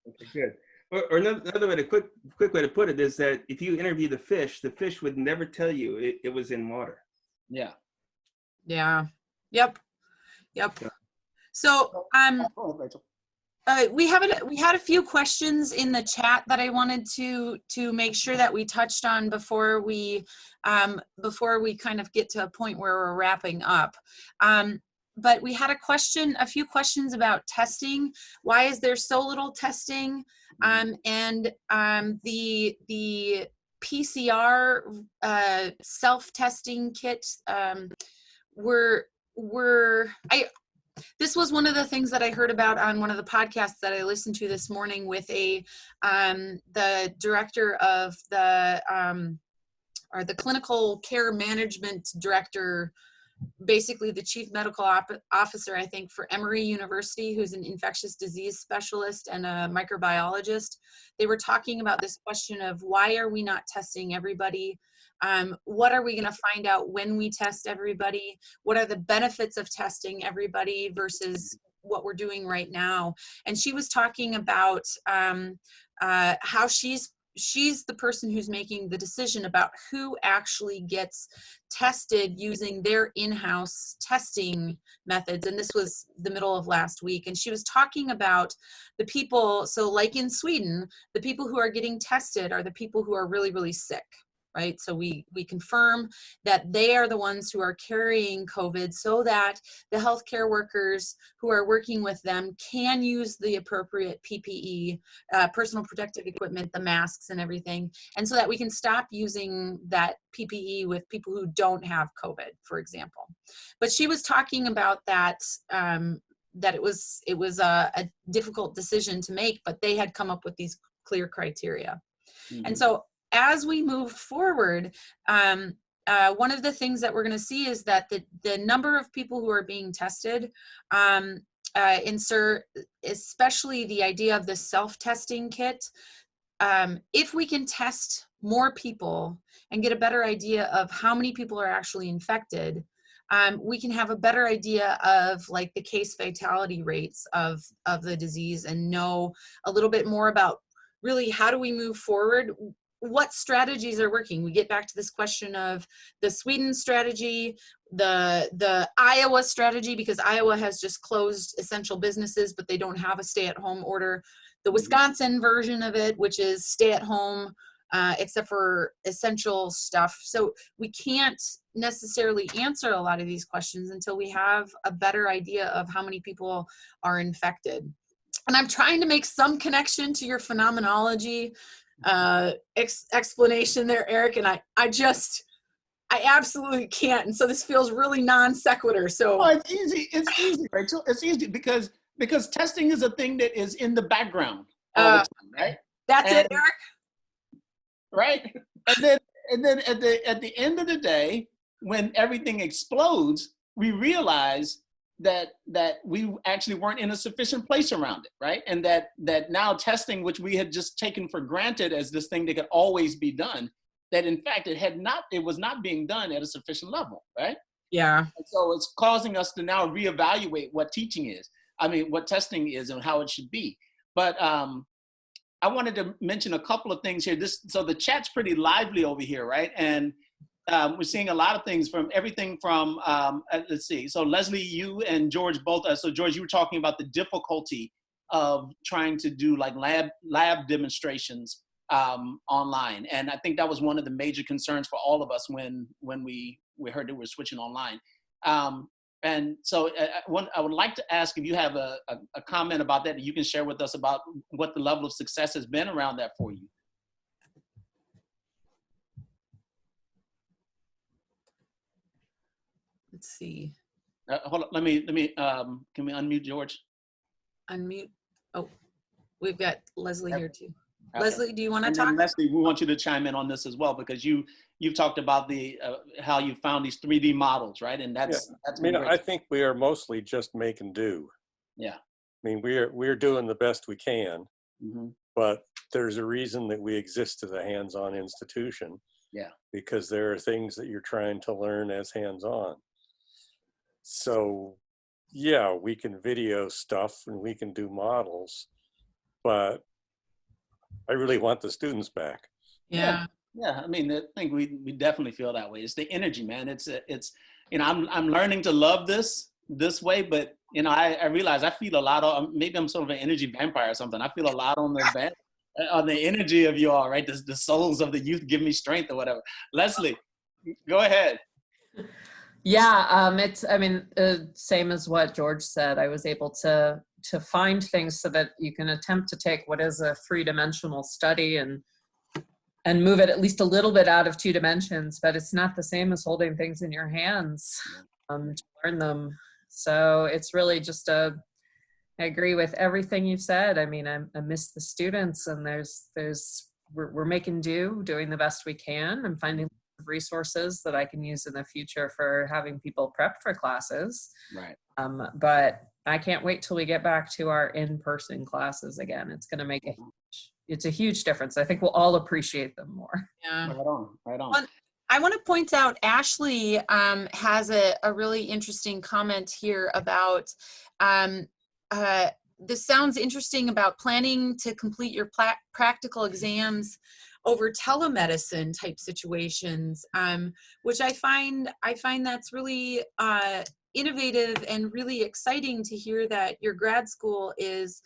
Okay, good. Or another way, a quick way to put it is that if you interview the fish would never tell you it was in water. Yeah. Yeah. Yep. Yeah. So We had a few questions in the chat that I wanted to make sure that we touched on before we kind of get to a point where we're wrapping up. But we had a few questions about testing. Why is there so little testing? And the PCR self-testing kits this was one of the things that I heard about on one of the podcasts that I listened to this morning with the director of or the clinical care management director, basically the chief medical officer, I think, for Emory University, who's an infectious disease specialist and a microbiologist. They were talking about this question of why are we not testing everybody? What are we going to find out when we test everybody? What are the benefits of testing everybody versus what we're doing right now? And she was talking about how she's the person who's making the decision about who actually gets tested using their in-house testing methods. And this was the middle of last week. And she was talking about the people, so like in Sweden, the people who are getting tested are the people who are really, really sick. Right? So we confirm that they are the ones who are carrying COVID so that the healthcare workers who are working with them can use the appropriate PPE, personal protective equipment, the masks and everything, and so that we can stop using that PPE with people who don't have COVID, for example. But she was talking about that, that it was a difficult decision to make, but they had come up with these clear criteria. Mm-hmm. And so as we move forward, one of the things that we're going to see is that the number of people who are being tested, especially the idea of the self-testing kit, if we can test more people and get a better idea of how many people are actually infected, we can have a better idea of like the case fatality rates of the disease and know a little bit more about really how do we move forward. What strategies are working? We get back to this question of the Sweden strategy, the Iowa strategy, because Iowa has just closed essential businesses, but they don't have a stay-at-home order. The Wisconsin version of it, which is stay-at-home, except for essential stuff. So we can't necessarily answer a lot of these questions until we have a better idea of how many people are infected. And I'm trying to make some connection to your phenomenology explanation there, Eric, and I absolutely can't, and so this feels really non sequitur. So it's easy, Rachel. It's easy because testing is a thing that is in the background all the time, right? That's it, Eric. Right, and then at the end of the day, when everything explodes, we realize that we actually weren't in a sufficient place around it, right? And that now testing, which we had just taken for granted as this thing that could always be done, that in fact it was not being done at a sufficient level, right? Yeah. And so it's causing us to now reevaluate what teaching is. I mean, what testing is and how it should be. But I wanted to mention a couple of things here. So the chat's pretty lively over here, right? And we're seeing a lot of things from everything from, let's see. So Leslie, you and George both, so George, you were talking about the difficulty of trying to do like lab demonstrations online. And I think that was one of the major concerns for all of us when we heard that we're switching online. And so I would like to ask if you have a comment about that you can share with us about what the level of success has been around that for you. Let's see. Hold on. Let me. Can we unmute George? Unmute. Oh, we've got Leslie here too. Okay. Leslie, do you want to talk? Leslie, we want you to chime in on this as well because you've talked about how you found these 3D models, right? And that's. I mean, I think we are mostly just make and do. Yeah. I mean, we're doing the best we can, but there's a reason that we exist as a hands-on institution. Yeah. Because there are things that you're trying to learn as hands-on. So, yeah, we can video stuff and we can do models, but I really want the students back. Yeah. Yeah. I mean, I think we definitely feel that way. It's the energy, man. It's I'm learning to love this. this way, but you know, I realize I feel a lot of, maybe I'm sort of an energy vampire or something. I feel a lot on the energy of you all, right? The souls of the youth give me strength or whatever. Leslie, go ahead. Yeah, I mean, same as what George said. I was able to find things so that you can attempt to take what is a three-dimensional study and move it at least a little bit out of 2 dimensions, but it's not the same as holding things in your hands to learn them. So it's really just I agree with everything you've said. I mean, I miss the students, and we're making do, doing the best we can, and finding resources that I can use in the future for having people prep for classes. Right. But I can't wait till we get back to our in-person classes again. It's going to make it's a huge difference. I think we'll all appreciate them more. Yeah. Right on. I want to point out, Ashley has a really interesting comment here about, this sounds interesting about planning to complete your practical exams over telemedicine type situations, which I find that's really innovative and really exciting to hear that your grad school is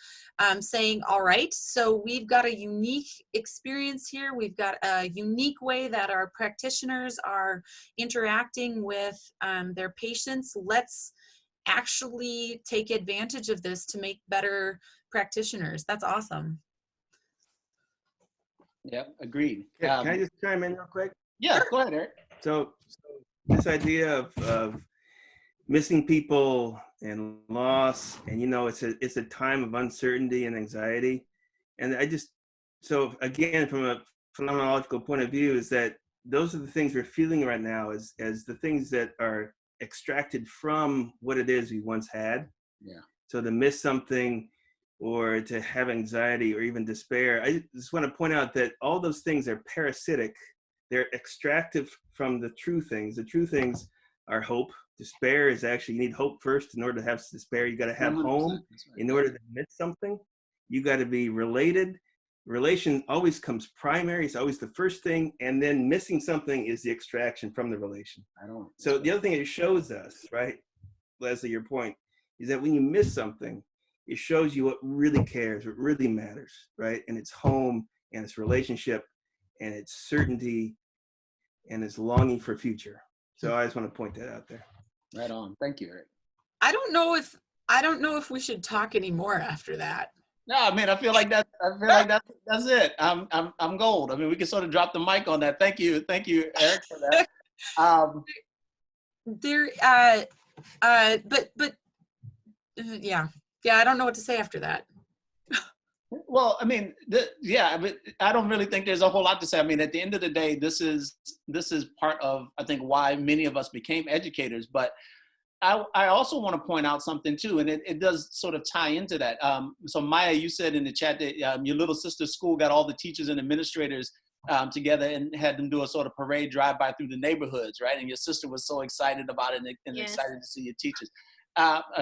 saying, all right, so we've got a unique experience here. We've got a unique way that our practitioners are interacting with their patients. Let's actually take advantage of this to make better practitioners. That's awesome. Yep, agreed. Can I just chime in real quick? Yeah, go ahead, Eric. So this idea of missing people and loss, and you know, it's a time of uncertainty and anxiety, and so again, from a phenomenological point of view, is that those are the things we're feeling right now as the things that are extracted from what it is we once had. Yeah. So to miss something, or to have anxiety or even despair, I just want to point out that all those things are parasitic. They're extractive from the true things. The true things are hope. Despair is actually, you need hope first. In order to have despair, you got to have home. In order to miss something, you got to be related. Relation always comes primary. It's always the first thing. And then missing something is the extraction from the relation. So the other thing it shows us, right, Leslie, your point, is that when you miss something, it shows you what really cares, what really matters, right? And it's home, and it's relationship, and it's certainty, and it's longing for future. So I just want to point that out there. Right on. Thank you, Eric. I don't know if we should talk anymore after that. No, I mean, I feel like that's it. I'm gold. I mean, we can sort of drop the mic on that. Thank you, Eric, for that. Yeah, I don't know what to say after that. Well, I mean, I don't really think there's a whole lot to say. I mean, at the end of the day, this is part of, I think, why many of us became educators. But I also want to point out something too, and it does sort of tie into that. So Maya, you said in the chat that your little sister's school got all the teachers and administrators together and had them do a sort of parade drive-by through the neighborhoods, right? And your sister was so excited about it and Yes. excited to see your teachers,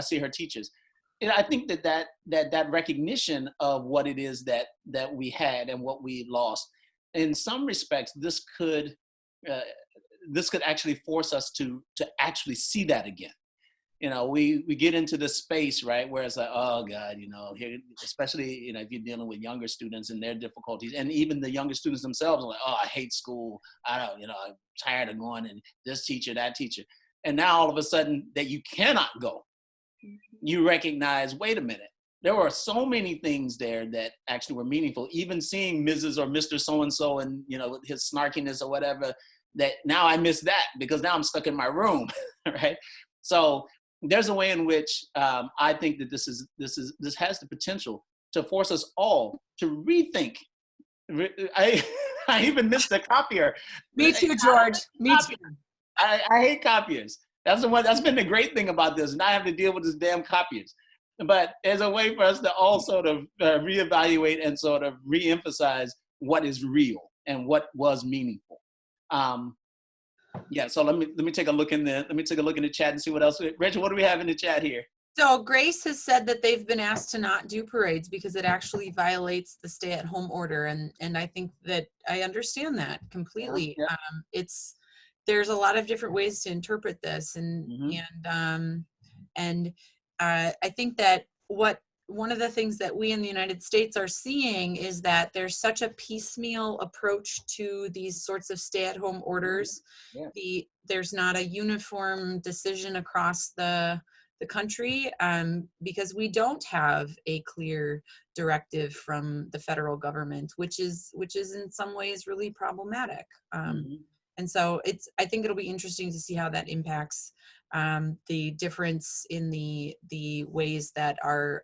see her teachers. And I think that recognition of what it is that we had and what we lost, in some respects, this could actually force us to actually see that again. You know, we get into this space, right, where it's like, oh God, you know, here, especially, you know, if you're dealing with younger students and their difficulties, and even the younger students themselves are like, oh, I hate school. I'm tired of going and this teacher, that teacher. And now all of a sudden that you cannot go, you recognize, wait a minute, there were so many things there that actually were meaningful. Even seeing Mrs. or Mr. So-and-so and, you know, his snarkiness or whatever, that now I miss that because now I'm stuck in my room, right? So there's a way in which I think that this has the potential to force us all to rethink. I even missed the copier. Me too, George. Me too. I hate copiers. That's been the great thing about this, not having to deal with this damn copiers. But there's a way for us to all sort of reevaluate and sort of reemphasize what is real and what was meaningful. So let me take a look in the chat and see what else. Rachel, what do we have in the chat here? So Grace has said that they've been asked to not do parades because it actually violates the stay-at-home order, and I think that I understand that completely. Yeah. There's a lot of different ways to interpret this, and And I think that one of the things that we in the United States are seeing is that there's such a piecemeal approach to these sorts of stay-at-home orders. Yeah. There's not a uniform decision across the country, because we don't have a clear directive from the federal government, which is in some ways really problematic. And so I think it'll be interesting to see how that impacts the difference in the ways that our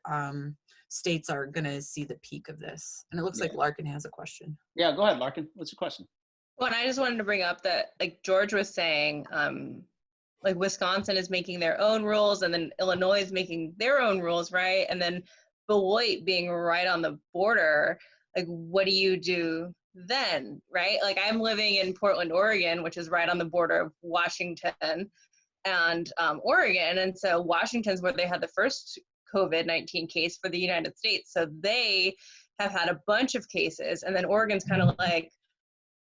states are going to see the peak of this. And it looks like Larkin has a question. Yeah, go ahead, Larkin. What's your question? Well, and I just wanted to bring up that, like George was saying, like Wisconsin is making their own rules, and then Illinois is making their own rules, right? And then Beloit being right on the border, like what do you do then, right? Like I'm living in Portland, Oregon, which is right on the border of Washington and Oregon. And so Washington's where they had the first COVID-19 case for the United States. So they have had a bunch of cases. And then Oregon's kind of like,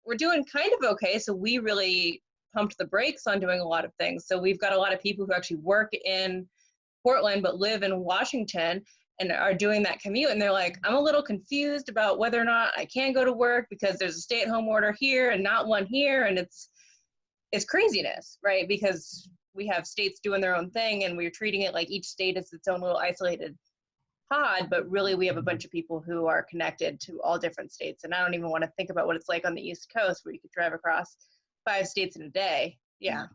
we're doing kind of okay. So we really pumped the brakes on doing a lot of things. So we've got a lot of people who actually work in Portland but live in Washington and are doing that commute. And they're like, I'm a little confused about whether or not I can go to work because there's a stay-at-home order here and not one here. And it's craziness, right? Because we have states doing their own thing and we're treating it like each state is its own little isolated pod, but really we have a bunch of people who are connected to all different states. And I don't even want to think about what it's like on the East Coast where you could drive across 5 states in a day. Yeah.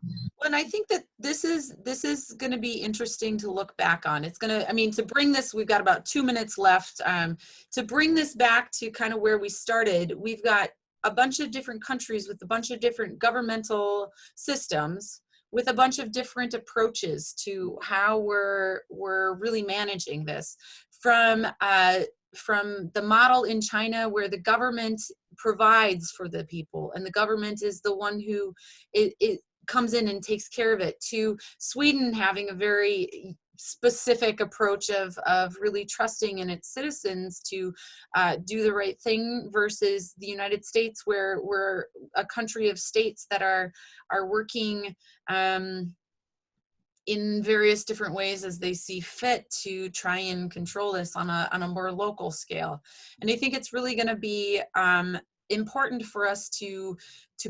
And I think that this is going to be interesting to look back on. It's going to, I mean, to bring this, we've got about 2 minutes left. To bring this back to kind of where we started, we've got a bunch of different countries with a bunch of different governmental systems with a bunch of different approaches to how we're really managing this. From the model in China where the government provides for the people and the government is the one who it comes in and takes care of it, to Sweden having a very specific approach of really trusting in its citizens to do the right thing, versus the United States where we're a country of states that are working in various different ways as they see fit to try and control this on a more local scale. And I think it's really going to be important for us to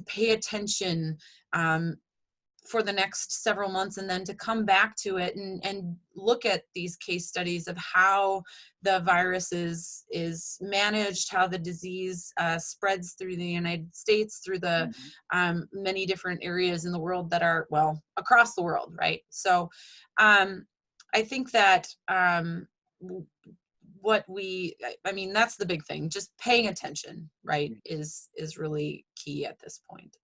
pay attention for the next several months, and then to come back to it and look at these case studies of how the virus is managed, how the disease spreads through the United States, through the many different areas in the world that are, well, across the world, right? So I think that that's the big thing, just paying attention, right, is really key at this point.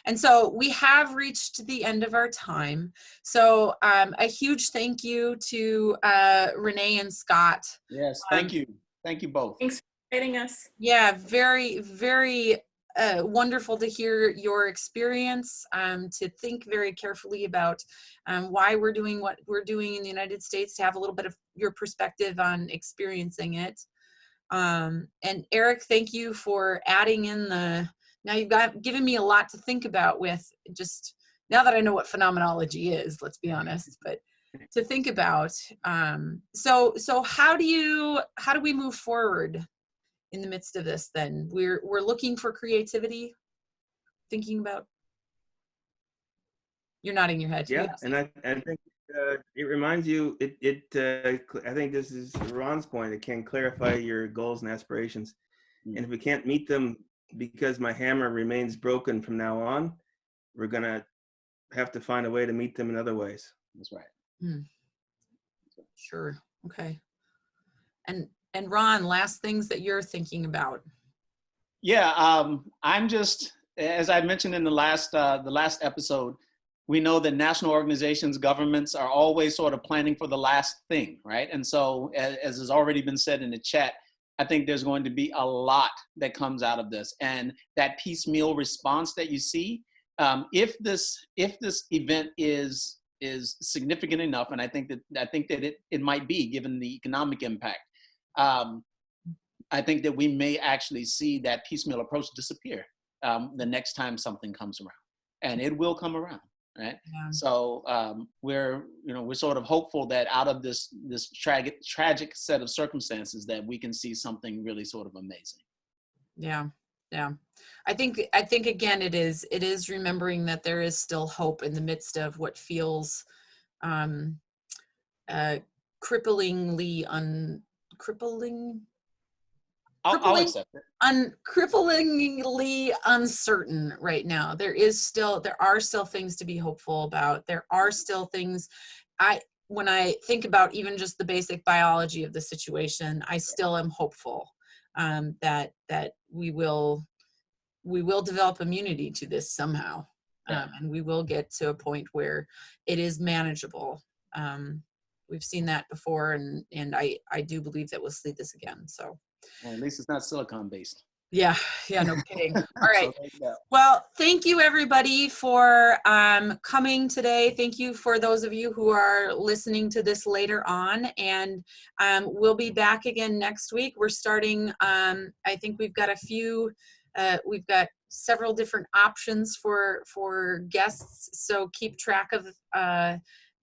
And so we have reached the end of our time. So a huge thank you to Renee and Scott. Yes, thank you. Thank you both. Thanks for inviting us. Yeah, very, very wonderful to hear your experience, to think very carefully about why we're doing what we're doing in the United States, to have a little bit of your perspective on experiencing it. And Eric, thank you for adding in now you've given me a lot to think about with, just now that I know what phenomenology is, let's be honest, but to think about. So how do we move forward in the midst of this then? We're looking for creativity, thinking about. You're nodding your head. Yeah, Yes. and I think it reminds you, I think this is Ron's point, it can clarify your goals and aspirations. And if we can't meet them because my hammer remains broken from now on, we're gonna have to find a way to meet them in other ways. That's right. Sure. Okay. And Ron, last things that you're thinking about. Yeah, I'm just, as I mentioned in the last episode, we know that national organizations, governments are always sort of planning for the last thing, right? And so, as has already been said in the chat, I think there's going to be a lot that comes out of this, and that piecemeal response that you see, if this event is significant enough, and I think that it might be, given the economic impact. I think that we may actually see that piecemeal approach disappear the next time something comes around, and it will come around. right? Yeah. So we're sort of hopeful that out of this tragic set of circumstances that we can see something really sort of amazing. Yeah. Yeah. I think again, it is remembering that there is still hope in the midst of what feels cripplingly I'll accept it. cripplingly uncertain right now. There are still things to be hopeful about. There are still things. When I think about even just the basic biology of the situation, I still am hopeful that we will develop immunity to this somehow, and we will get to a point where it is manageable. We've seen that before, and I do believe that we'll see this again. So. Well, at least it's not silicon based. Yeah, no kidding. All right. So, well, thank you everybody for coming today. Thank you for those of you who are listening to this later on, and we'll be back again next week. We're starting, I think we've got we've got several different options for guests, so keep track of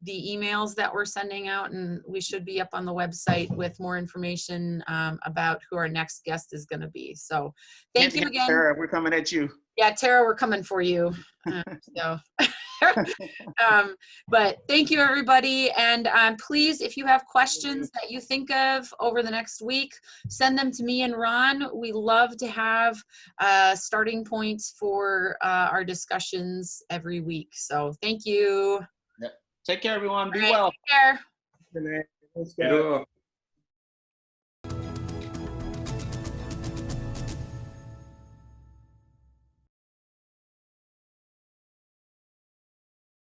the emails that we're sending out, and we should be up on the website with more information about who our next guest is going to be. So thank you again. Tara, we're coming at you. Yeah, Tara, we're coming for you. But thank you, everybody. And please, if you have questions that you think of over the next week, send them to me and Ron. We love to have starting points for our discussions every week. So thank you. Take care, everyone. Be right, well. Take care. Good night. You know,